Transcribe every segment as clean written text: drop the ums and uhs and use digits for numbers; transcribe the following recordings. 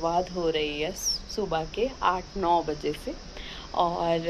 शुरुआत हो रही है सुबह के 8-9 बजे से। और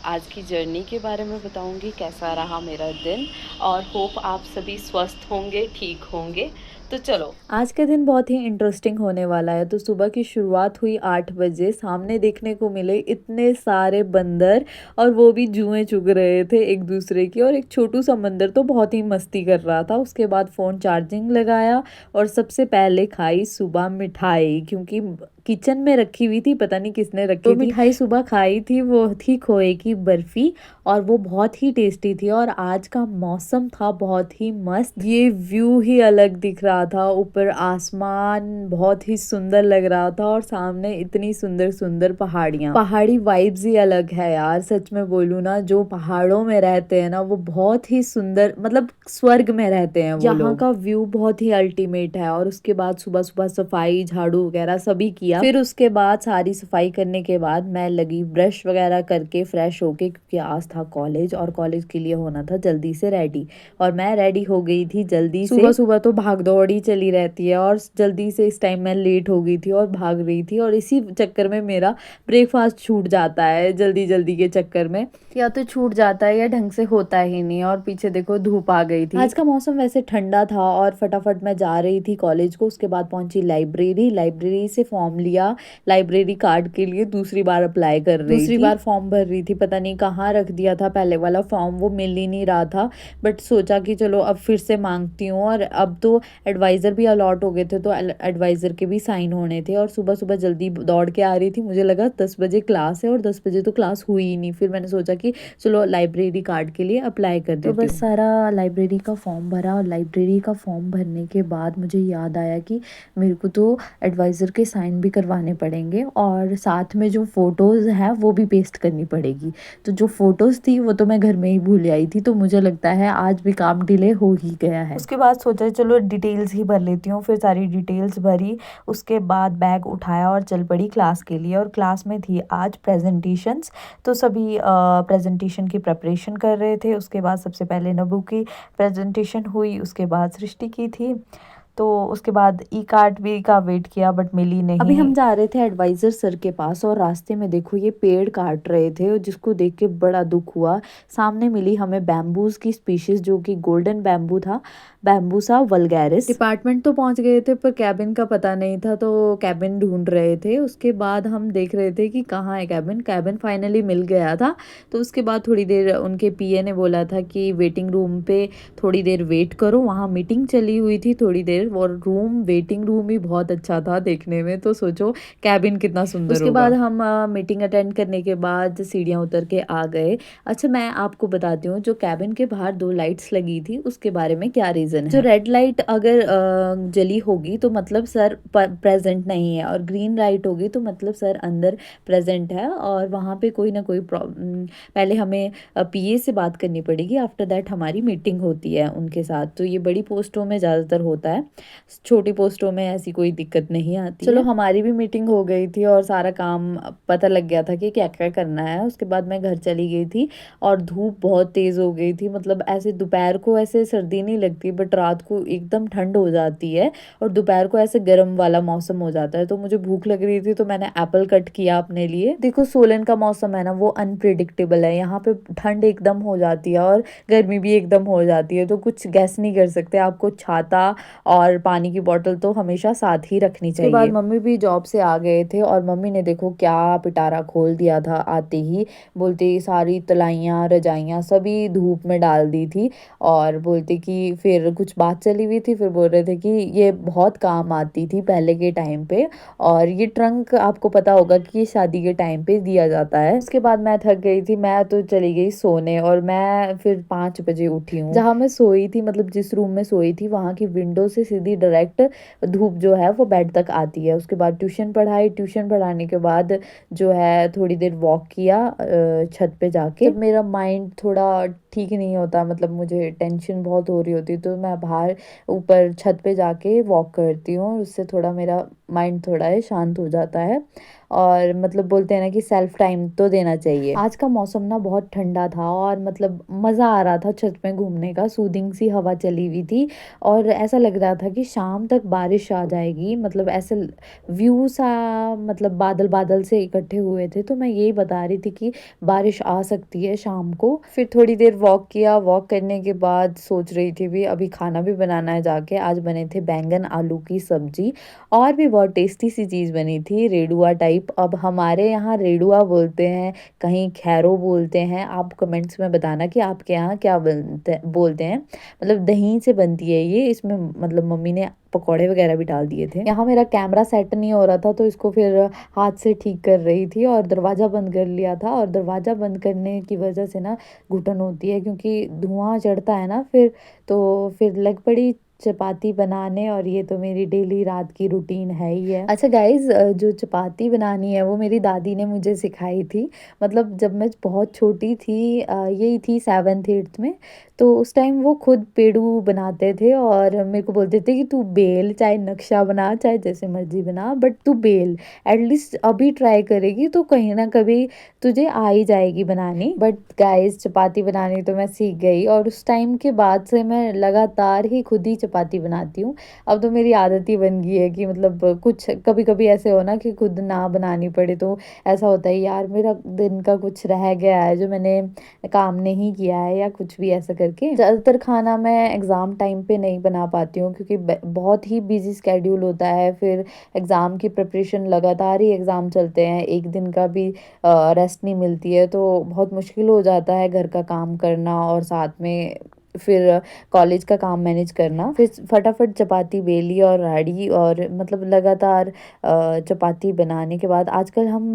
आज की जर्नी के बारे में बताऊंगी कैसा रहा मेरा दिन। और होप आप सभी स्वस्थ होंगे, ठीक होंगे। तो चलो, आज का दिन बहुत ही इंटरेस्टिंग होने वाला है। तो सुबह की शुरुआत हुई 8 बजे। सामने देखने को मिले इतने सारे बंदर, और वो भी जुएं चुग रहे थे एक दूसरे की। और एक छोटू सा बंदर तो बहुत ही मस्ती कर रहा था। उसके बाद फ़ोन चार्जिंग लगाया और सबसे पहले खाई सुबह मिठाई, क्योंकि किचन में रखी हुई थी, पता नहीं किसने रखी तो थी। मिठाई सुबह खाई थी, वो थी खोए की बर्फ़ी, और वो बहुत ही टेस्टी थी। और आज का मौसम था बहुत ही मस्त, ये व्यू ही अलग दिख रहा था। ऊपर आसमान बहुत ही सुंदर लग रहा था, और सामने इतनी सुंदर सुंदर पहाड़ियाँ। पहाड़ी वाइब्स ही अलग है यार, सच में बोलूँ ना, जो पहाड़ों में रहते हैं ना वो बहुत ही सुंदर, मतलब स्वर्ग में रहते हैं वो लोग। यहाँ का व्यू बहुत ही अल्टीमेट है। और उसके बाद सुबह सुबह सफाई झाड़ू वगैरह सभी किया। फिर उसके बाद सारी सफाई करने के बाद मैं लगी ब्रश वगैरह करके फ्रेश होके, क्योंकि आज था कॉलेज और कॉलेज के लिए होना था जल्दी से रेडी। और मैं रेडी हो गई थी जल्दी से। सुबह सुबह तो भाग दौड़ ही चली रहती है, और जल्दी से इस टाइम मैं लेट हो गई थी और भाग रही थी। और इसी चक्कर में मेरा ब्रेकफास्ट छूट जाता है, जल्दी जल्दी के चक्कर में या तो छूट जाता है या ढंग से होता ही नहीं। और पीछे देखो धूप आ गई थी। आज का मौसम वैसे ठंडा था, और फटाफट मैं जा रही थी कॉलेज को। उसके बाद पहुंची लाइब्रेरी से फॉर्म लिया, लाइब्रेरी कार्ड के लिए दूसरी बार अप्लाई कर रही थी। दूसरी बार फॉर्म भर रही थी, पता नहीं कहाँ रख दिया था पहले वाला फॉर्म, वो मिल ही नहीं रहा था। बट सोचा कि चलो अब फिर से मांगती हूँ। और अब तो एडवाइज़र भी अलॉट हो गए थे, तो एडवाइज़र के भी साइन होने थे। और सुबह सुबह जल्दी दौड़ के आ रही थी, मुझे लगा 10 बजे क्लास है, और 10 बजे तो क्लास हुई ही नहीं। फिर मैंने सोचा कि चलो लाइब्रेरी कार्ड के लिए अप्लाई कर देती हूँ। तो बस सारा लाइब्रेरी का फॉर्म भरा, और लाइब्रेरी का फॉर्म भरने के बाद मुझे याद आया कि मेरे को तो एडवाइज़र के साइन भी करवाने पड़ेंगे, और साथ में जो फ़ोटोज़ है वो भी पेस्ट करनी पड़ेगी। तो जो फ़ोटोज़ थी वो तो मैं घर में ही भूल आई थी, तो मुझे लगता है आज भी काम डिले हो ही गया है। उसके बाद सोचा चलो डिटेल्स ही भर लेती हूँ, फिर सारी डिटेल्स भरी। उसके बाद बैग उठाया और चल पड़ी क्लास के लिए। और क्लास में थी आज प्रेजेंटेशंस, तो सभी प्रेजेंटेशन की प्रेपरेशन कर रहे थे। उसके बाद सबसे पहले नबू की प्रेजेंटेशन हुई, उसके बाद सृष्टि की थी। तो उसके बाद ई कार्ड भी का वेट किया, बट मिली नहीं। अभी हम जा रहे थे एडवाइज़र सर के पास, और रास्ते में देखो ये पेड़ काट रहे थे, जिसको देख के बड़ा दुख हुआ। सामने मिली हमें बैम्बूज की स्पीशीज, जो कि गोल्डन बैम्बू था, बैम्बूसा वल्गैरिस। डिपार्टमेंट तो पहुंच गए थे, पर कैबिन का पता नहीं था, तो कैबिन ढूंढ रहे थे। उसके बाद हम देख रहे थे कि कहाँ है कैबिन। कैबिन फाइनली मिल गया था। तो उसके बाद थोड़ी देर उनके पीए ने बोला था कि वेटिंग रूम पे थोड़ी देर वेट करो, वहाँ मीटिंग चली हुई थी थोड़ी देर। और वेटिंग रूम भी बहुत अच्छा था देखने में, तो सोचो कैबिन कितना सुंदर उसके होगा। बाद हम मीटिंग अटेंड करने के बाद सीढ़ियाँ उतर के आ गए। अच्छा, मैं आपको बताती हूँ, जो कैबिन के बाहर 2 लाइट्स लगी थी उसके बारे में क्या रीज़न है। जो रेड लाइट अगर जली होगी तो मतलब सर प्रेजेंट नहीं है, और ग्रीन लाइट होगी तो मतलब सर अंदर प्रेजेंट है। और वहाँ पे कोई ना कोई प्रॉब्लम, पहले हमें पीए से बात करनी पड़ेगी, आफ्टर दैट हमारी मीटिंग होती है उनके साथ। तो ये बड़ी पोस्टों में ज़्यादातर होता है, छोटी पोस्टों में ऐसी कोई दिक्कत नहीं आती। चलो, हमारी भी मीटिंग हो गई थी और सारा काम पता लग गया था कि क्या क्या करना है। उसके बाद मैं घर चली गई थी, और धूप बहुत तेज़ हो गई थी। मतलब ऐसे दोपहर को ऐसे सर्दी नहीं लगती, बट रात को एकदम ठंड हो जाती है, और दोपहर को ऐसे गर्म वाला मौसम हो जाता है। तो मुझे भूख लग रही थी, तो मैंने एप्पल कट किया अपने लिए। देखो सोलन का मौसम है ना, वो अनप्रिडिक्टेबल है। यहाँ पे ठंड एकदम हो जाती है और गर्मी भी एकदम हो जाती है, तो कुछ गैस नहीं कर सकते। आपको छाता और पानी की बोतल तो हमेशा साथ ही रखनी चाहिए। उसके बाद मम्मी भी जॉब से आ गए थे, और मम्मी ने देखो क्या पिटारा खोल दिया था आते ही। बोलते सारी तलाइयाँ रजाइयाँ सभी धूप में डाल दी थी, और बोलते कि फिर कुछ बात चली हुई थी, फिर बोल रहे थे कि ये बहुत काम आती थी पहले के टाइम पे। और ये ट्रंक आपको पता होगा कि ये शादी के टाइम पे दिया जाता है। उसके बाद मैं थक गई थी, मैं तो चली गई सोने, और मैं फिर 5 बजे उठी हूँ। जहाँ मैं सोई थी, मतलब जिस रूम में सोई थी, वहाँ की विंडो से सीधी डायरेक्ट धूप जो है वो बेड तक आती है। उसके बाद ट्यूशन पढ़ाई, ट्यूशन पढ़ाने के बाद जो है थोड़ी देर वॉक किया छत पे जाके। जब मेरा माइंड थोड़ा ठीक नहीं होता, मतलब मुझे टेंशन बहुत हो रही होती, तो मैं बाहर ऊपर छत पे जाके वॉक करती हूँ, उससे थोड़ा मेरा माइंड थोड़ा है शांत हो जाता है। और मतलब बोलते हैं ना कि सेल्फ टाइम तो देना चाहिए। आज का मौसम ना बहुत ठंडा था और मतलब मज़ा आ रहा था छत में घूमने का, सूदिंग सी हवा चली हुई थी और ऐसा लग रहा था कि शाम तक बारिश आ जाएगी। मतलब ऐसे व्यू सा, मतलब बादल बादल से इकट्ठे हुए थे, तो मैं यही बता रही थी कि बारिश आ सकती है शाम को। फिर थोड़ी देर वॉक किया, वॉक करने के बाद सोच रही थी भी अभी खाना भी बनाना है जाके। आज बने थे बैंगन आलू की सब्जी और भी बहुत टेस्टी सी चीज़ बनी थी, रेडुआ टाइप। अब हमारे यहाँ रेडुआ बोलते हैं, कहीं खैरो बोलते हैं। आप कमेंट्स में बताना कि आपके यहाँ क्या बोलते हैं। मतलब दही से बनती है ये, इसमें मतलब मम्मी ने पकौड़े वगैरह भी डाल दिए थे। यहाँ मेरा कैमरा सेट नहीं हो रहा था तो इसको फिर हाथ से ठीक कर रही थी और दरवाज़ा बंद कर लिया था। और दरवाज़ा बंद करने की वजह से ना घुटन होती है, क्योंकि धुआं चढ़ता है ना फिर, तो फिर लग पड़ी चपाती बनाने। और ये तो मेरी डेली रात की रूटीन है ही है। अच्छा गाइज, जो चपाती बनानी है वो मेरी दादी ने मुझे सिखाई थी। मतलब जब मैं बहुत छोटी थी, यही थी 7th 8th में, तो उस टाइम वो खुद पेड़ू बनाते थे और मेरे को बोलते थे कि तू बेल, चाहे नक्शा बना चाहे जैसे मर्जी बना, बट तू बेल। एटलीस्ट अभी ट्राई करेगी तो कहीं ना कभी तुझे आ ही जाएगी बनानी। बट गाइस, चपाती बनानी तो मैं सीख गई और उस टाइम के बाद से मैं लगातार ही खुद ही चपाती बनाती हूँ। अब तो मेरी आदत ही बन गई है कि मतलब कुछ कभी कभी ऐसे हो ना कि खुद ना बनानी पड़े तो ऐसा होता है यार मेरा दिन का कुछ रह गया है जो मैंने काम नहीं किया है या कुछ भी ऐसा करके। ज़्यादातर खाना मैं एग्ज़ाम टाइम पे नहीं बना पाती हूँ, क्योंकि बहुत ही बिजी स्केड्यूल होता है। फिर एग्ज़ाम की प्रिपरेशन, लगातार ही एग्ज़ाम चलते हैं, एक दिन का भी रेस्ट नहीं मिलती है, तो बहुत मुश्किल हो जाता है घर का काम करना और साथ में फिर कॉलेज का काम मैनेज करना। फिर फटाफट चपाती बेली और राड़ी और मतलब लगातार चपाती बनाने के बाद, आजकल हम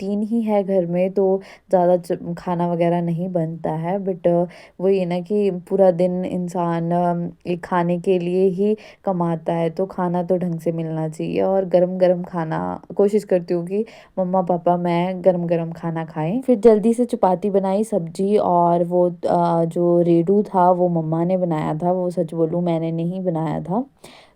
3 ही है घर में तो ज़्यादा खाना वगैरह नहीं बनता है। बट वही है ना कि पूरा दिन इंसान एक खाने के लिए ही कमाता है, तो खाना तो ढंग से मिलना चाहिए। और गरम गरम खाना कोशिश करती हूँ कि मम्मा पापा मैं गरम गरम खाना खाएं। फिर जल्दी से चपाती बनाई, सब्जी, और वो जो रेडू था वो मम्मा ने बनाया था, वो सच बोलूँ मैंने नहीं बनाया था।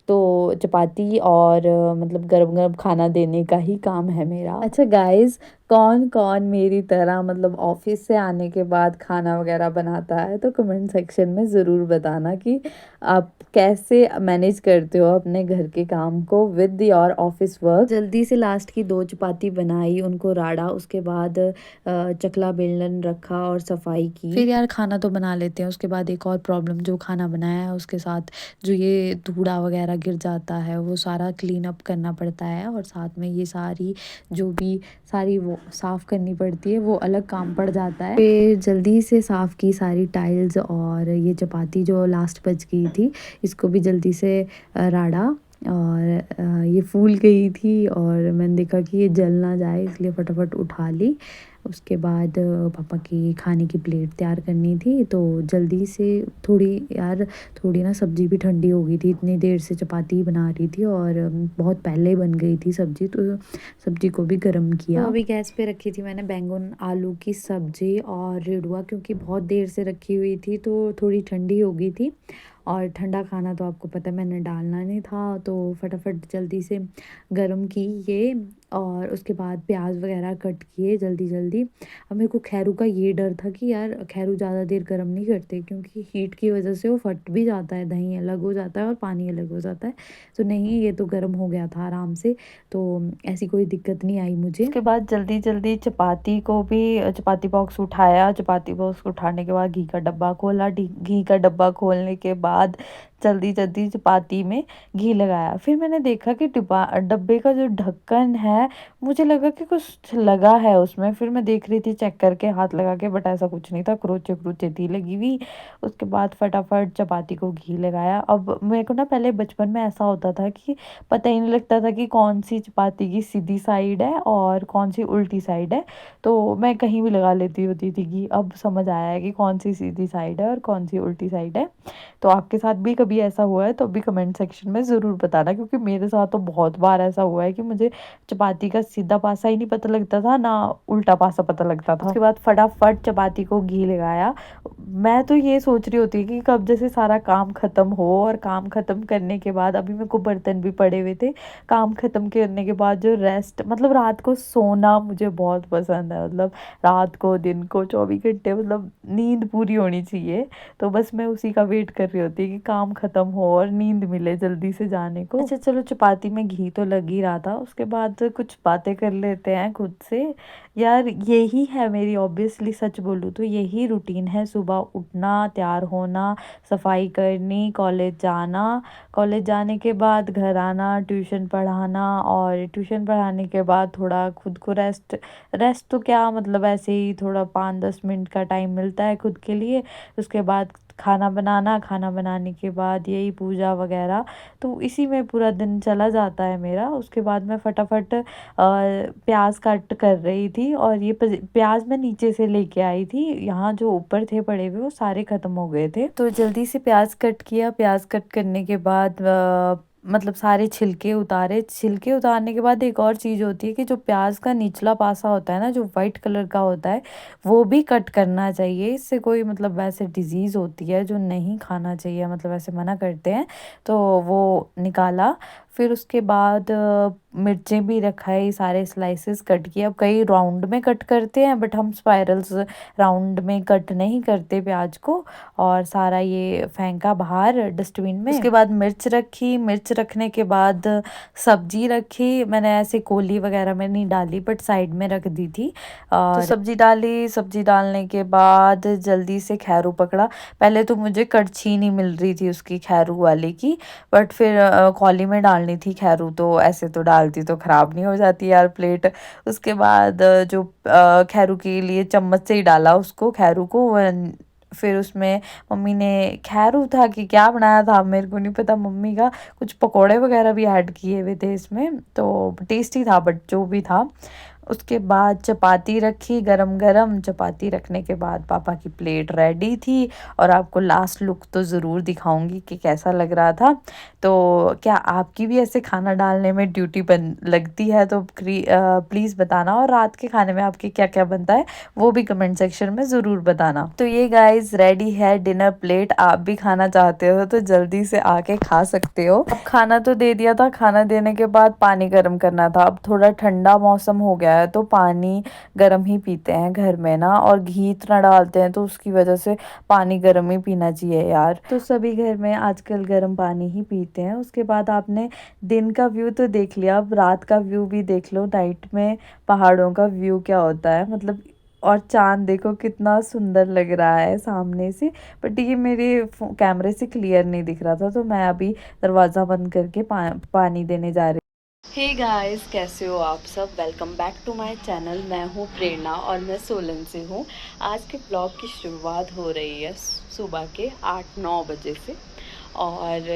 तो चपाती और मतलब गरम गरम खाना देने का ही काम है मेरा। अच्छा गाइस, कौन कौन मेरी तरह मतलब ऑफिस से आने के बाद खाना वगैरह बनाता है, तो कमेंट सेक्शन में ज़रूर बताना कि आप कैसे मैनेज करते हो अपने घर के काम को विद योर ऑफिस वर्क। जल्दी से लास्ट की 2 चपाती बनाई, उनको राड़ा, उसके बाद चकला बेलन रखा और सफाई की। फिर यार खाना तो बना लेते हैं, उसके बाद एक और प्रॉब्लम, जो खाना बनाया है उसके साथ जो ये धूड़ा वगैरह गिर जाता है वो सारा क्लीन अप करना पड़ता है, और साथ में ये सारी जो भी सारी वो साफ़ करनी पड़ती है, वो अलग काम पड़ जाता है। फिर जल्दी से साफ़ की सारी टाइल्स, और ये चपाती जो लास्ट बच गई थी इसको भी जल्दी से राड़ा। और ये फूल गई थी और मैंने देखा कि ये जल ना जाए, इसलिए फटाफट उठा ली। उसके बाद पापा की खाने की प्लेट तैयार करनी थी, तो जल्दी से थोड़ी ना सब्ज़ी भी ठंडी हो गई थी, इतनी देर से चपाती बना रही थी और बहुत पहले बन गई थी सब्ज़ी, तो सब्ज़ी को भी गर्म किया। तो अभी गैस पे रखी थी मैंने बैंगन आलू की सब्ज़ी और रेडुआ, क्योंकि बहुत देर से रखी हुई थी तो थोड़ी ठंडी हो गई थी। और ठंडा खाना तो आपको पता है मैंने डालना नहीं था, तो फटाफट जल्दी से गर्म की ये। और उसके बाद प्याज वगैरह कट किए जल्दी जल्दी। अब मेरे को खैरू का ये डर था कि यार खैरू ज़्यादा देर गर्म नहीं करते, क्योंकि हीट की वजह से वो फट भी जाता है, दही अलग हो जाता है और पानी अलग हो जाता है। तो नहीं, ये तो गर्म हो गया था आराम से, तो ऐसी कोई दिक्कत नहीं आई मुझे। उसके बाद जल्दी जल्दी चपाती बॉक्स उठाया, चपाती बॉक्स उठाने के बाद घी का डब्बा खोला, घी का डब्बा खोलने के बाद जल्दी जल्दी चपाती में घी लगाया। फिर मैंने देखा कि डब्बे का जो ढक्कन है, मुझे लगा कि कुछ लगा है उसमें। फिर मैं देख रही थी चेक करके, हाथ लगा के, बट ऐसा कुछ नहीं था, क्रोचे क्रोचे थी लगी हुई। उसके बाद फटाफट चपाती को घी लगाया। अब मेरे को ना पहले बचपन में ऐसा होता था कि पता ही नहीं लगता था कि कौन सी चपाती की सीधी साइड है और कौन सी उल्टी साइड है, तो मैं कहीं भी लगा लेती होती थी घी। अब समझ आया है कि कौन सी सीधी साइड है और कौन सी उल्टी साइड है। तो आपके साथ भी कभी कभी ऐसा हुआ है तो भी कमेंट सेक्शन में ज़रूर बताना, क्योंकि मेरे साथ तो बहुत बार ऐसा हुआ है कि मुझे चपाती का सीधा पासा ही नहीं पता लगता था, ना उल्टा पासा पता लगता था। उसके बाद फटाफट चपाती को घी लगाया। मैं तो ये सोच रही होती कि कब जैसे सारा काम ख़त्म हो, और काम ख़त्म करने के बाद अभी मेरे को बर्तन भी पड़े हुए थे। काम ख़त्म करने के बाद जो रेस्ट, मतलब रात को सोना मुझे बहुत पसंद है, मतलब रात को दिन को 24 घंटे मतलब नींद पूरी होनी चाहिए। तो बस मैं उसी का वेट कर रही होती कि काम ख़त्म हो और नींद मिले जल्दी से जाने को। अच्छा चलो, चपाती में घी तो लग ही रहा था, उसके बाद कुछ बातें कर लेते हैं खुद से। यार यही है मेरी, ऑब्वियसली सच बोलूँ तो यही रूटीन है। सुबह उठना, तैयार होना, सफाई करनी, कॉलेज जाना, कॉलेज जाने के बाद घर आना, ट्यूशन पढ़ाना, और ट्यूशन पढ़ाने के बाद थोड़ा खुद को रेस्ट। रेस्ट तो क्या, मतलब ऐसे ही थोड़ा 5-10 मिनट का टाइम मिलता है खुद के लिए। उसके बाद खाना बनाना, खाना बनाने के बाद यही पूजा वगैरह, तो इसी में पूरा दिन चला जाता है मेरा। उसके बाद मैं फटाफट प्याज कट कर रही थी, और ये प्याज मैं नीचे से लेके आई थी, यहाँ जो ऊपर थे पड़े हुए वो सारे ख़त्म हो गए थे, तो जल्दी से प्याज कट किया। प्याज कट करने के बाद मतलब सारे छिलके उतारे। छिलके उतारने के बाद एक और चीज़ होती है कि जो प्याज का निचला पासा होता है ना, जो वाइट कलर का होता है, वो भी कट करना चाहिए। इससे कोई मतलब वैसे डिजीज़ होती है जो नहीं खाना चाहिए, मतलब ऐसे मना करते हैं, तो वो निकाला। फिर उसके बाद मिर्चें भी रखाई, सारे स्लाइसेस कट किए। अब कई राउंड में कट करते हैं, बट हम स्पाइरल्स राउंड में कट नहीं करते प्याज को। और सारा ये फेंका बाहर डस्टबिन में। उसके बाद मिर्च रखी। मिर्च रखने के बाद सब्जी रखी। मैंने ऐसे कोली वगैरह में नहीं डाली, बट साइड में रख दी थी। और तो सब्जी डाली। सब्जी डालने के बाद जल्दी से खैरू पकड़ा। पहले तो मुझे कड़छी नहीं मिल रही थी उसकी, खैरू वाले की, बट फिर कौली में डालनी थी खैरू, तो ऐसे तो डालती तो ख़राब नहीं हो जाती यार प्लेट। उसके बाद जो खैरू के लिए चम्मच से ही डाला उसको, खैरू को। फिर उसमें मम्मी ने, खैरू था कि क्या बनाया था मेरे को नहीं पता, मम्मी का कुछ पकोड़े वगैरह भी ऐड किए हुए थे इसमें, तो टेस्टी था, बट जो भी था। उसके बाद चपाती रखी, गरम गरम चपाती रखने के बाद पापा की प्लेट रेडी थी। और आपको लास्ट लुक तो ज़रूर दिखाऊंगी कि कैसा लग रहा था। तो क्या आपकी भी ऐसे खाना डालने में ड्यूटी बन लगती है तो प्लीज़ बताना, और रात के खाने में आपके क्या क्या बनता है वो भी कमेंट सेक्शन में ज़रूर बताना। तो ये गाइस रेडी है डिनर प्लेट। आप भी खाना चाहते हो तो जल्दी से आके खा सकते हो। अब खाना तो दे दिया था, खाना देने के बाद पानी गर्म करना था। अब थोड़ा ठंडा मौसम हो गया है तो पानी गर्म ही पीते हैं घर में ना, और घी इतना डालते हैं तो उसकी वजह से पानी गर्म ही पीना चाहिए यार। तो सभी घर में आजकल गर्म पानी ही पीते हैं। उसके बाद आपने दिन का व्यू तो देख लिया, अब रात का व्यू भी देख लो। नाइट में पहाड़ों का व्यू क्या होता है, मतलब, और चांद देखो कितना सुंदर लग रहा है सामने से। बट ये मेरे कैमरे से क्लियर नहीं दिख रहा था, तो मैं अभी दरवाज़ा बंद करके पानी देने जा रही। हे गाइस, कैसे हो आप सब। Welcome back to my channel. मैं हूँ प्रेरणा और मैं सोलन से हूँ। आज के ब्लॉग की शुरुआत हो रही है सुबह के 8-9 बजे से, और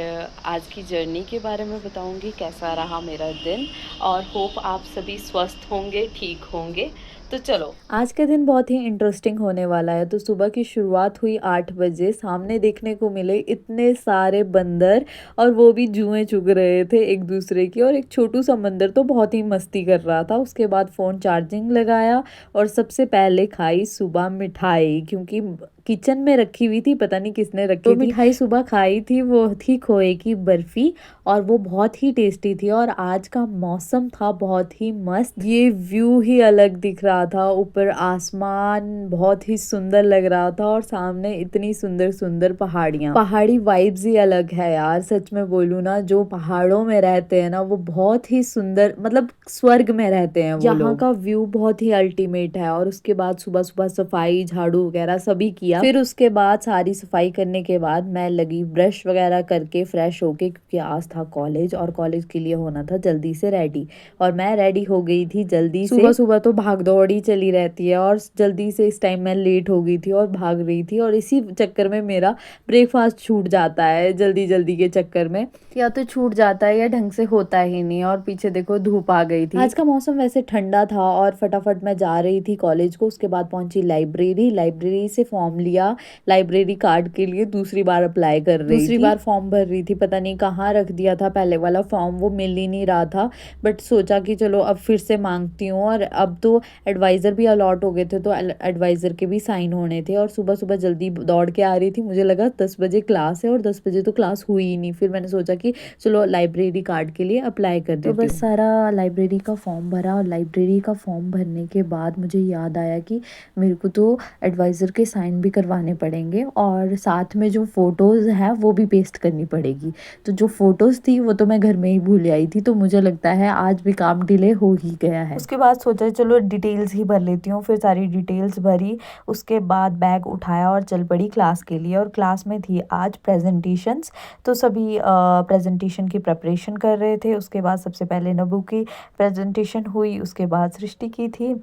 आज की जर्नी के बारे में बताऊंगी, कैसा रहा मेरा दिन, और होप आप सभी स्वस्थ होंगे, ठीक होंगे। तो चलो, आज का दिन बहुत ही इंटरेस्टिंग होने वाला है। तो सुबह की शुरुआत हुई 8 बजे। सामने देखने को मिले इतने सारे बंदर, और वो भी जुएं चुग रहे थे एक दूसरे की, और एक छोटू सा बंदर तो बहुत ही मस्ती कर रहा था। उसके बाद फ़ोन चार्जिंग लगाया, और सबसे पहले खाई सुबह मिठाई, क्योंकि किचन में रखी हुई थी, पता नहीं किसने रखी थी। मिठाई सुबह खाई थी, वो थी खोए की बर्फ़ी, और वो बहुत ही टेस्टी थी। और आज का मौसम था बहुत ही मस्त, ये व्यू ही अलग दिख रहा था। ऊपर आसमान बहुत ही सुंदर लग रहा था, और सामने इतनी सुंदर सुंदर पहाड़ियाँ। पहाड़ी वाइब्स ही अलग है यार, सच में बोलूँ ना, जो पहाड़ों में रहते हैं ना वो बहुत ही सुंदर, मतलब स्वर्ग में रहते हैं वो लोग। यहाँ का व्यू बहुत ही अल्टीमेट है। और उसके बाद सुबह सुबह सफाई, झाड़ू वगैरह सभी किया। फिर उसके बाद सारी सफाई करने के बाद मैं लगी ब्रश वगैरह करके फ्रेश होके, क्योंकि आज था कॉलेज, और कॉलेज के लिए होना था जल्दी से रेडी। और मैं रेडी हो गई थी जल्दी से। सुबह सुबह तो भाग दौड़ दौड़ी चली रहती है और जल्दी से इस टाइम मैं लेट हो गई थी और भाग रही थी और इसी चक्कर में मेरा ब्रेकफास्ट छूट जाता है जल्दी जल्दी के चक्कर में, या तो छूट जाता है या ढंग से होता ही नहीं। और पीछे देखो धूप आ गई थी। आज का मौसम वैसे ठंडा था और फटाफट मैं जा रही थी कॉलेज को। उसके बाद पहुंची लाइब्रेरी से फॉर्म लिया, लाइब्रेरी कार्ड के लिए दूसरी बार अप्लाई कर रही थी। दूसरी बार फॉर्म भर रही थी, पता नहीं कहाँ रख दिया था पहले वाला फॉर्म, वो मिल ही नहीं रहा था। बट सोचा कि चलो अब फिर से मांगती हूँ। और अब तो एडवाइज़र भी अलॉट हो गए थे, तो एडवाइज़र के भी साइन होने थे। और सुबह सुबह जल्दी दौड़ के आ रही थी, मुझे लगा 10 बजे क्लास है और 10 बजे तो क्लास हुई ही नहीं। फिर मैंने सोचा कि चलो लाइब्रेरी कार्ड के लिए अप्लाई कर देती हूँ। तो बस सारा लाइब्रेरी का फॉर्म भरा और लाइब्रेरी का फॉर्म भरने के बाद मुझे याद आया कि मेरे को तो एडवाइज़र के साइन भी करवाने पड़ेंगे और साथ में जो फ़ोटोज़ हैं वो भी पेस्ट करनी पड़ेगी। तो जो फ़ोटोज़ थी वो तो मैं घर में ही भूल आई थी, तो मुझे लगता है आज भी काम डिले हो ही गया है। उसके बाद सोचा चलो डिटेल्स ही भर लेती हूँ, फिर सारी डिटेल्स भरी। उसके बाद बैग उठाया और चल पड़ी क्लास के लिए। और क्लास में थी आज प्रेजेंटेशंस, तो सभी प्रेजेंटेशन की प्रिपरेशन कर रहे थे। उसके बाद सबसे पहले नबू की प्रेजेंटेशन हुई, उसके बाद सृष्टि की थी।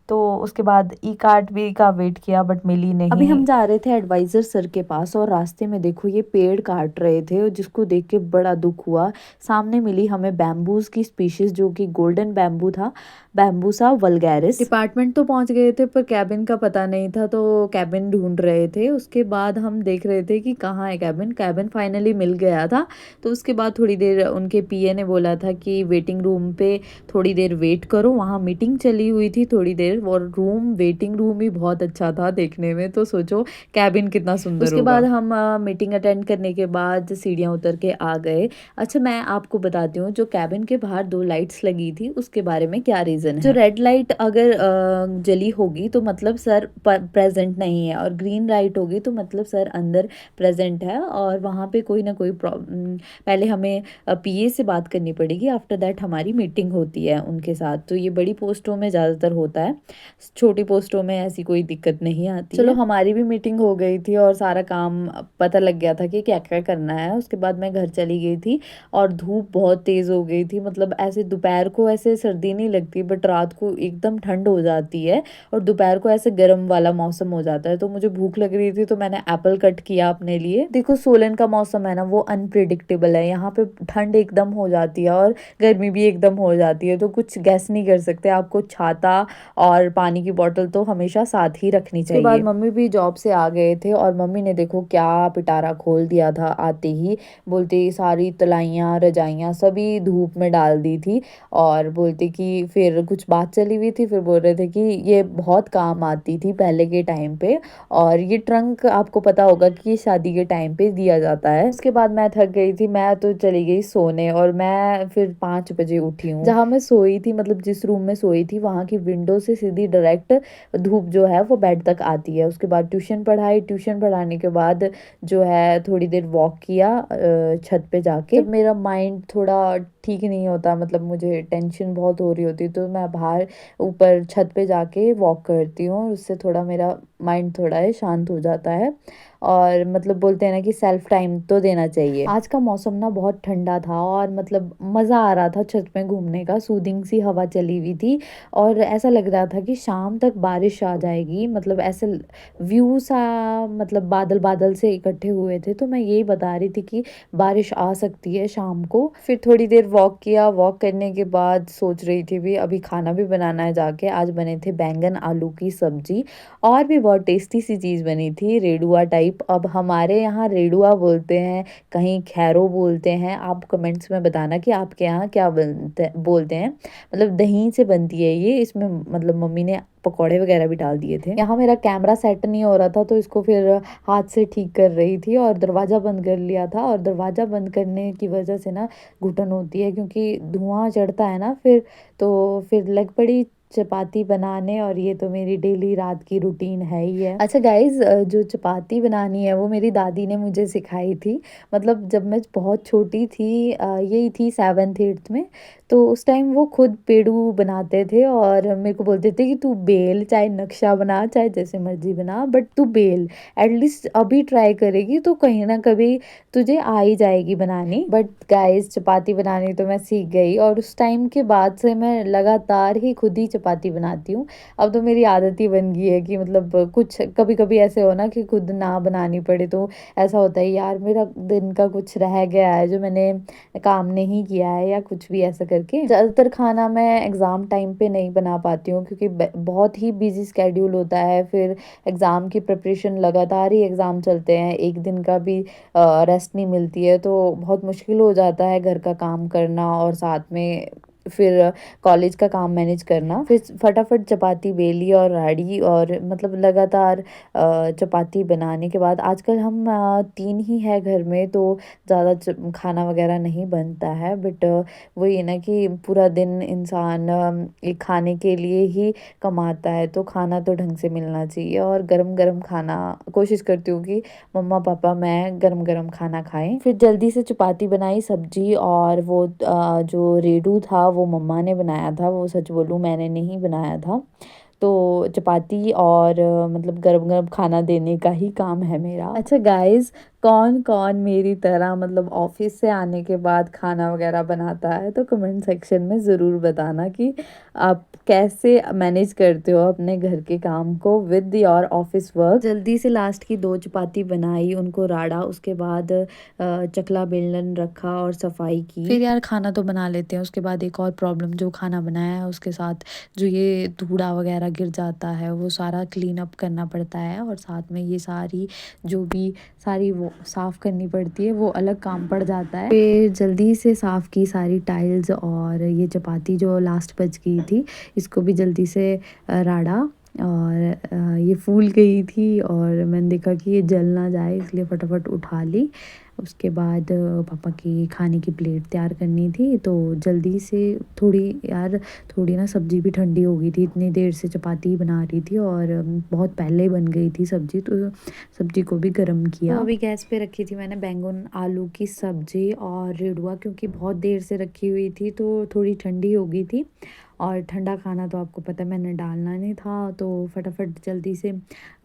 तो उसके बाद ई कार्ड भी का वेट किया बट मिली नहीं। अभी हम जा रहे थे एडवाइज़र सर के पास और रास्ते में देखो ये पेड़ काट रहे थे और जिसको देख के बड़ा दुख हुआ। सामने मिली हमें बैम्बूज की स्पीशीज जो कि गोल्डन बैम्बू था, बैम्बूसा वल्गैरिस। डिपार्टमेंट तो पहुंच गए थे पर कैबिन का पता नहीं था, तो कैबिन ढूंढ रहे थे। उसके बाद हम देख रहे थे कि कहाँ है कैबिन। कैबिन फाइनली मिल गया था। तो उसके बाद थोड़ी देर उनके पीए ने बोला था कि वेटिंग रूम पे थोड़ी देर वेट करो, वहाँ मीटिंग चली हुई थी थोड़ी देर। और वेटिंग रूम भी बहुत अच्छा था देखने में, तो सोचो कैबिन कितना सुंदर उसके होगा। बाद हम मीटिंग अटेंड करने के बाद सीढ़ियाँ उतर के आ गए। अच्छा मैं आपको बताती हूँ, जो कैबिन के बाहर 2 लाइट्स लगी थी उसके बारे में क्या रीज़न है। जो रेड लाइट अगर जली होगी तो मतलब सर प्रेजेंट नहीं है, और ग्रीन लाइट होगी तो मतलब सर अंदर प्रेजेंट है। और वहाँ पे कोई ना कोई प्रॉब्लम, पहले हमें पीए से बात करनी पड़ेगी, आफ्टर दैट हमारी मीटिंग होती है उनके साथ। तो ये बड़ी पोस्टों में ज़्यादातर होता है, छोटी पोस्टों में ऐसी कोई दिक्कत नहीं आती। चलो हमारी भी मीटिंग हो गई थी और सारा काम पता लग गया था कि क्या क्या करना है। उसके बाद मैं घर चली गई थी और धूप बहुत तेज़ हो गई थी। मतलब ऐसे दोपहर को ऐसे सर्दी नहीं लगती बट रात को एकदम ठंड हो जाती है और दोपहर को ऐसे गर्म वाला मौसम हो जाता है। तो मुझे भूख लग रही थी तो मैंने एप्पल कट किया अपने लिए। देखो सोलन का मौसम है ना, वो अनप्रिडिक्टेबल है। यहाँ पे ठंड एकदम हो जाती है और गर्मी भी एकदम हो जाती है, तो कुछ गैस नहीं कर सकते। आपको छाता और पानी की बोतल तो हमेशा साथ ही रखनी चाहिए। उसके बाद मम्मी भी जॉब से आ गए थे और मम्मी ने देखो क्या पिटारा खोल दिया था आते ही। बोलते सारी तलाइयाँ रजाइयाँ सभी धूप में डाल दी थी और बोलते कि फिर कुछ बात चली हुई थी, फिर बोल रहे थे कि ये बहुत काम आती थी पहले के टाइम पे। और ये ट्रंक आपको पता होगा कि शादी के टाइम पे दिया जाता है। उसके बाद मैं थक गई थी, मैं तो चली गई सोने और मैं फिर 5 बजे उठी हूँ। जहाँ मैं सोई थी, मतलब जिस रूम में सोई थी, वहाँ की विंडो से सीधी डायरेक्ट धूप जो है वो बेड तक आती है। उसके बाद ट्यूशन पढ़ाई, ट्यूशन पढ़ाने के बाद जो है थोड़ी देर वॉक किया छत पे जाके। जब मेरा माइंड थोड़ा ठीक नहीं होता, मतलब मुझे टेंशन बहुत हो रही होती, तो मैं बाहर ऊपर छत पे जाके वॉक करती हूँ और उससे थोड़ा मेरा माइंड थोड़ा है शांत हो जाता है। और मतलब बोलते हैं ना कि सेल्फ टाइम तो देना चाहिए। आज का मौसम ना बहुत ठंडा था और मतलब मज़ा आ रहा था छत में घूमने का, सूदिंग सी हवा चली हुई थी और ऐसा लग रहा था कि शाम तक बारिश आ जाएगी। मतलब ऐसे व्यू सा, मतलब बादल बादल से इकट्ठे हुए थे, तो मैं यही बता रही थी कि बारिश आ सकती है शाम को। फिर थोड़ी देर वॉक किया, वॉक करने के बाद सोच रही थी भी अभी खाना भी बनाना है जाके। आज बने थे बैंगन आलू की सब्जी और भी बहुत टेस्टी सी चीज़ बनी थी, रेडुआ टाइप। अब हमारे यहाँ रेडुआ बोलते हैं, कहीं खैरो बोलते हैं। आप कमेंट्स में बताना कि आपके यहाँ क्या बोलते हैं। मतलब दही से बनती है ये, इसमें मतलब मम्मी ने पकौड़े वगैरह भी डाल दिए थे। यहाँ मेरा कैमरा सेट नहीं हो रहा था तो इसको फिर हाथ से ठीक कर रही थी और दरवाज़ा बंद कर लिया था। और दरवाज़ा बंद करने की वजह से ना घुटन होती है क्योंकि धुआं चढ़ता है ना, फिर लग पड़ी चपाती बनाने। और ये तो मेरी डेली रात की रूटीन है ही है। अच्छा गाइज, जो चपाती बनानी है वो मेरी दादी ने मुझे सिखाई थी। मतलब जब मैं बहुत छोटी थी, यही थी 7th 8th में, तो उस टाइम वो खुद पेड़ू बनाते थे और मेरे को बोलते थे कि तू बेल, चाहे नक्शा बना, चाहे जैसे मर्जी बना, बट तू बेल। एटलीस्ट अभी ट्राई करेगी तो कहीं ना कभी तुझे आ ही जाएगी बनानी। बट गाइस, चपाती बनानी तो मैं सीख गई, और उस टाइम के बाद से मैं लगातार ही खुद ही चपाती बनाती हूँ। अब तो मेरी आदत ही बन गई है कि मतलब कुछ कभी कभी ऐसे हो ना कि खुद ना बनानी पड़े तो ऐसा होता है यार मेरा दिन का कुछ रह गया है जो मैंने काम नहीं किया है, या कुछ भी ऐसा करके। ज़्यादातर खाना मैं एग्ज़ाम टाइम पे नहीं बना पाती हूँ, क्योंकि बहुत ही बिजी स्केड्यूल होता है। फिर एग्ज़ाम की प्रिपरेशन, लगातार ही एग्ज़ाम चलते हैं, एक दिन का भी रेस्ट नहीं मिलती है, तो बहुत मुश्किल हो जाता है घर का काम करना और साथ में फिर कॉलेज का काम मैनेज करना। फिर फटाफट चपाती बेली और राड़ी, और मतलब लगातार चपाती बनाने के बाद, आजकल हम 3 ही है घर में, तो ज़्यादा खाना वगैरह नहीं बनता है। बट वही है ना कि पूरा दिन इंसान एक खाने के लिए ही कमाता है, तो खाना तो ढंग से मिलना चाहिए, और गरम गरम खाना कोशिश करती हूँ कि मम्मा पापा मैं गरम गरम खाना खाएं। फिर जल्दी से चपाती बनाई, सब्जी, और वो जो रेडू था वो मम्मा ने बनाया था, वो सच बोलूँ मैंने नहीं बनाया था। तो चपाती और मतलब गरम गरम खाना देने का ही काम है मेरा। अच्छा गाइस, कौन कौन मेरी तरह मतलब ऑफिस से आने के बाद खाना वगैरह बनाता है, तो कमेंट सेक्शन में ज़रूर बताना कि आप कैसे मैनेज करते हो अपने घर के काम को विद योर ऑफिस वर्क। जल्दी से लास्ट की 2 चपाती बनाई, उनको राड़ा, उसके बाद चकला बेलन रखा और सफाई की। फिर यार खाना तो बना लेते हैं, उसके बाद एक और प्रॉब्लम, जो खाना बनाया है उसके साथ जो ये धूड़ा वगैरह गिर जाता है वो सारा क्लीन अप करना पड़ता है, और साथ में ये सारी जो भी सारी वो साफ़ करनी पड़ती है, वो अलग काम पड़ जाता है। फिर जल्दी से साफ़ की सारी टाइल्स, और ये चपाती जो लास्ट बच गई थी इसको भी जल्दी से राड़ा, और ये फूल गई थी और मैंने देखा कि ये जल ना जाए, इसलिए फटाफट उठा ली। उसके बाद पापा की खाने की प्लेट तैयार करनी थी, तो जल्दी से थोड़ी यार थोड़ी ना सब्ज़ी भी ठंडी हो गई थी, इतनी देर से चपाती बना रही थी और बहुत पहले बन गई थी सब्ज़ी, तो सब्ज़ी को भी गर्म किया। तो अभी गैस पे रखी थी मैंने बैंगन आलू की सब्ज़ी और रेडुआ, क्योंकि बहुत देर से रखी हुई थी तो थोड़ी ठंडी हो गई थी, और ठंडा खाना तो आपको पता है मैंने डालना नहीं था, तो फटाफट जल्दी से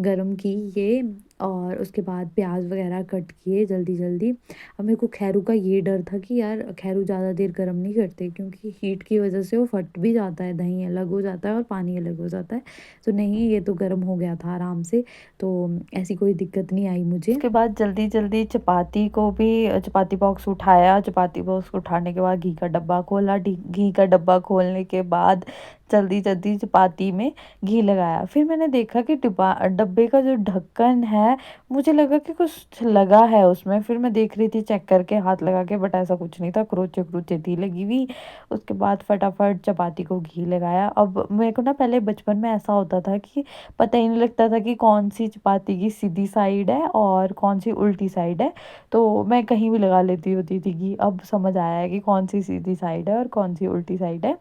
गर्म की ये, और उसके बाद प्याज वगैरह कट किए जल्दी जल्दी। अब मेरे को खैरू का ये डर था कि यार खैरू ज़्यादा देर गर्म नहीं करते, क्योंकि हीट की वजह से वो फट भी जाता है, दही अलग हो जाता है और पानी अलग हो जाता है। तो नहीं, ये तो गर्म हो गया था आराम से, तो ऐसी कोई दिक्कत नहीं आई मुझे। उसके बाद जल्दी जल्दी चपाती को भी, चपाती बॉक्स उठाया, चपाती बॉक्स उठाने के बाद घी का डब्बा खोला, घी का डब्बा खोलने के बाद जल्दी जल्दी चपाती में घी लगाया। फिर मैंने देखा कि डिब्बा डब्बे का जो ढक्कन है, मुझे लगा कि कुछ लगा है उसमें। फिर मैं देख रही थी चेक करके हाथ लगा के, बट ऐसा कुछ नहीं था, क्रोचे क्रोचे थी लगी हुई। उसके बाद फटाफट चपाती को घी लगाया। अब मेरे को ना पहले बचपन में ऐसा होता था कि पता ही नहीं लगता था कि कौन सी चपाती की सीधी साइड है और कौन सी उल्टी साइड है, तो मैं कहीं भी लगा लेती होती थी घी। अब समझ आया है कि कौन सी सीधी साइड है और कौन सी उल्टी साइड है।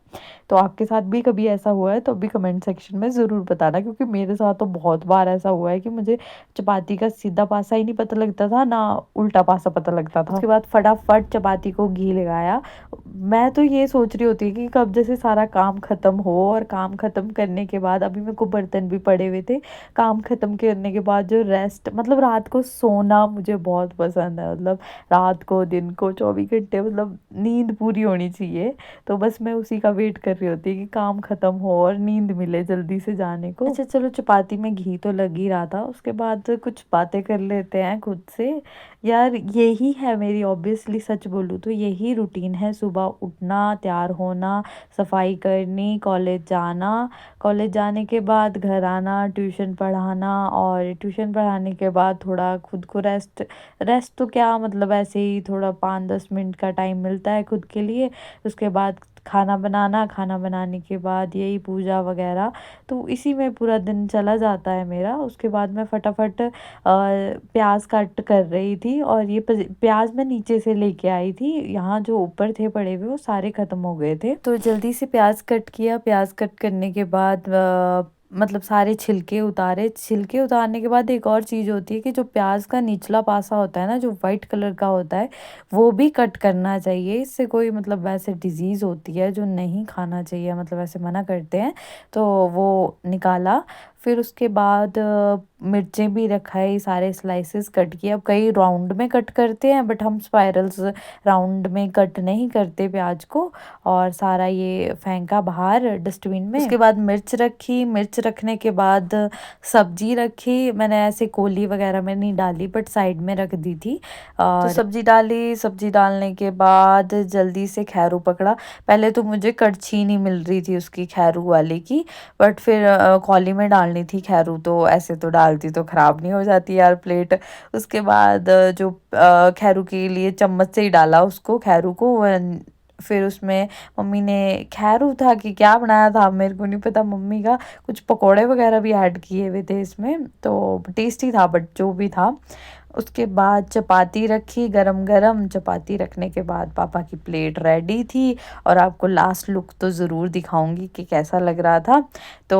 तो आपके साथ भी कभी ऐसा हुआ है तो भी कमेंट सेक्शन में ज़रूर बताना, क्योंकि मेरे साथ तो बहुत बार ऐसा हुआ है कि मुझे चपाती का सीधा पासा ही नहीं पता लगता था, ना उल्टा पासा पता लगता था। उसके बाद फटाफट चपाती को घी लगाया। मैं तो ये सोच रही होती कि कब जैसे सारा काम ख़त्म हो, और काम ख़त्म करने के बाद अभी मेरे को बर्तन भी पड़े हुए थे, काम ख़त्म करने के बाद जो रेस्ट, मतलब रात को सोना मुझे बहुत पसंद है, मतलब रात को दिन को 24 घंटे मतलब नींद पूरी होनी चाहिए। तो बस मैं उसी का वेट कर रही होती कि काम ख़त्म हो और नींद मिले जल्दी से जाने को। अच्छा चलो, चपाती में घी तो लग ही रहा था, उसके बाद कुछ बातें कर लेते हैं खुद से। यार यही है मेरी, ऑब्वियसली सच बोलूँ तो यही रूटीन है, सुबह उठना, तैयार होना, सफाई करनी, कॉलेज जाना, कॉलेज जाने के बाद घर आना, ट्यूशन पढ़ाना, और ट्यूशन पढ़ाने के बाद थोड़ा खुद को रेस्ट, रेस्ट तो क्या मतलब ऐसे ही थोड़ा 5-10 मिनट का टाइम मिलता है खुद के लिए। उसके बाद खाना बनाना, खाना बनाने के बाद यही पूजा वगैरह, तो इसी में पूरा दिन चला जाता है मेरा। उसके बाद मैं फटाफट प्याज कट कर रही थी, और ये प्याज मैं नीचे से लेके आई थी, यहाँ जो ऊपर थे पड़े हुए वो सारे ख़त्म हो गए थे, तो जल्दी से प्याज कट किया। प्याज कट करने के बाद मतलब सारे छिलके उतारे। छिलके उतारने के बाद एक और चीज़ होती है कि जो प्याज का निचला पासा होता है ना, जो वाइट कलर का होता है, वो भी कट करना चाहिए। इससे कोई मतलब वैसे डिजीज़ होती है जो नहीं खाना चाहिए, मतलब ऐसे मना करते हैं, तो वो निकाला। फिर उसके बाद मिर्चें भी रखाई, सारे स्लाइसेस कट किए। अब कई राउंड में कट करते हैं, बट हम स्पाइरल्स राउंड में कट नहीं करते प्याज को। और सारा ये फेंका बाहर डस्टबिन में। उसके बाद मिर्च रखी, मिर्च रखने के बाद सब्जी रखी। मैंने ऐसे कोली वगैरह में नहीं डाली, बट साइड में रख दी थी। और तो सब्जी डाली, सब्जी डालने के बाद जल्दी से खैरू पकड़ा। पहले तो मुझे कड़छी नहीं मिल रही थी उसकी, खैरू वाले की, बट फिर कौली में डालनी थी खैरू, तो ऐसे तो डालती तो ख़राब नहीं हो जाती यार प्लेट। उसके बाद जो खैरू के लिए चम्मच से ही डाला उसको, खैरू को। फिर उसमें मम्मी ने खैरू था कि क्या बनाया था मेरे को नहीं पता, मम्मी का कुछ पकोड़े वगैरह भी ऐड किए हुए थे इसमें, तो टेस्टी था, बट जो भी था। उसके बाद चपाती रखी, गरम गरम चपाती रखने के बाद पापा की प्लेट रेडी थी। और आपको लास्ट लुक तो ज़रूर दिखाऊंगी कि कैसा लग रहा था। तो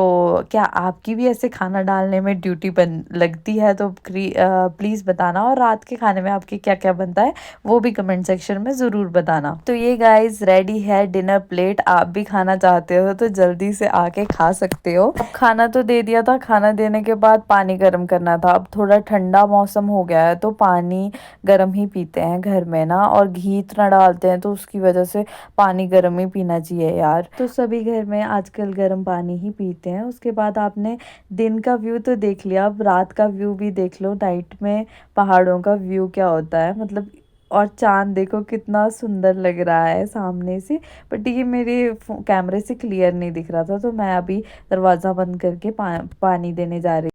क्या आपकी भी ऐसे खाना डालने में ड्यूटी बन लगती है, तो प्लीज़ बताना। और रात के खाने में आपके क्या क्या बनता है वो भी कमेंट सेक्शन में ज़रूर बताना। तो ये गाइस रेडी है डिनर प्लेट। आप भी खाना चाहते हो तो जल्दी से आके खा सकते हो। अब खाना तो दे दिया था, खाना देने के बाद पानी गर्म करना था। अब थोड़ा ठंडा मौसम हो गया है तो पानी गर्म ही पीते हैं घर में ना, और घी इतना डालते हैं तो उसकी वजह से पानी गर्म ही पीना चाहिए यार। तो सभी घर में आजकल गर्म पानी ही पीते हैं। उसके बाद आपने दिन का व्यू तो देख लिया, अब रात का व्यू भी देख लो। नाइट में पहाड़ों का व्यू क्या होता है मतलब, और चांद देखो कितना सुंदर लग रहा है सामने से। बट ये मेरे कैमरे से क्लियर नहीं दिख रहा था, तो मैं अभी दरवाज़ा बंद करके पानी देने जा रही